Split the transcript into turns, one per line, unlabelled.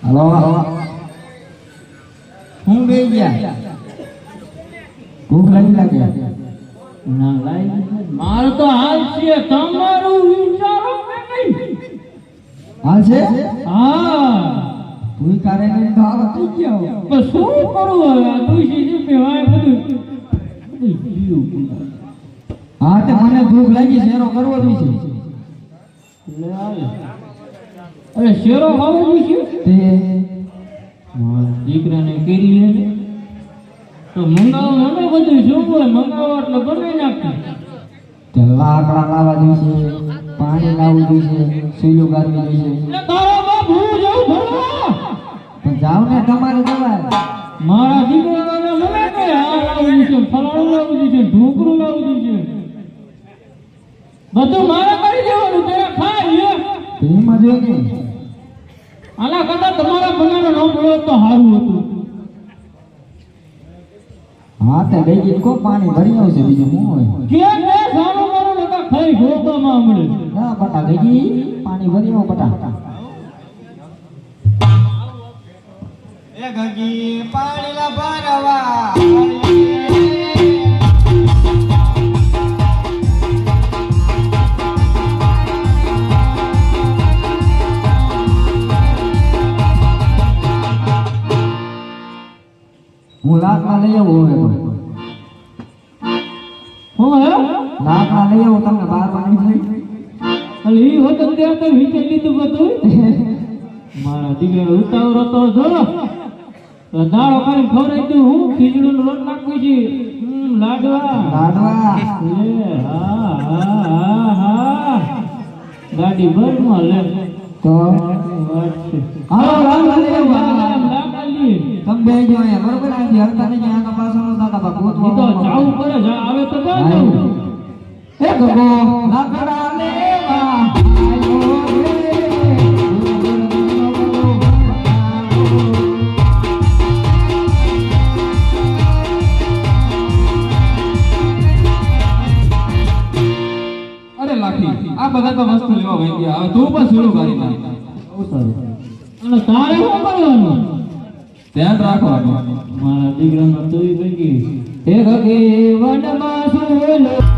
hello હું બે ગયા ભૂખ લાગી લાગે
ના લાઈ માર તો હાલ છે તમારું વિચારો કે નહીં
હાલ છે
હા
તું કારે ને તો આવ થઈ ગયો
તો શું કરું હવે આ તુસી જે પેવાય બધું
હા તે મને ભૂખ લાગી શેરો કરવો જ છે
લે આલે અરે શેરો ખાવો છે
તે
દીકરાને કેરી લે તો મંગાવો બધું શું હોય મંગાવો એટલે બનાવી નાખી
તે લાકડા લાવવા જોઈશે પાણી લાવવું જોઈશે સુઈલું ગારવી જોઈશે
એટલે તારો બાપ હું જાઉં ભણવા
પણ જાવ ને તમારે જવાય
મારા દીકરાને મને કે આ લાવવું છે ફલાણું લાવવું છે ઢોકરું લાવવું છે બધું મારે કરી દેવાનું તેરા ખાય
એમાં જો કે
આના કરતા તમારા બનાનો ન મળ્યો તો સારું હતું
હા તે લઈ ગઈ કો પાણી ભરી આવશે બીજું શું હોય
કે સારું મારું નકા ખાઈ ગોપામાં મળે
ના બટા લઈ ગઈ પાણી ભરી આવો બટા
એ ગગી પાણી લા ભરવા
હું લાકડા લઈ આવું હવે
હું હે
લાકડા લઈ આવું તમને બાર પાણી થઈ
અલે ઈ હોત ત્યાં તો વિચારી લીધું બધું મારા દીકરા ઉતાવળ હતો જો તો દાળો કરીને ખવડાવી દઉં હું ખીચડીનો લોટ નાખું છું લાડવા
લાડવા
લે હા હા હા હા ગાડી ભરમાં લે
તો
વાત છે
હાલો લાકડા લઈ આવો
લાકડા લઈએ
તમે બે જો અહીંયા બરોબર આથી હરતા નહીં આના પાછળનો દાદા બાપુ
ઈ તો જાવું પડે આવે તો જાય
એ ગગો લાકડા લેવા આયો
અરે લાખી આ બધા તો વસ્તુ લેવા વઈ ગયા હવે તું પણ સુરું કરી નાખ
બહુ સારું અને તારે શું કરવાનું
ધ્યાન રાખવાનું
મારા દીકરાનો તુંય ભેગી
હે ગગે વનમાં સુલો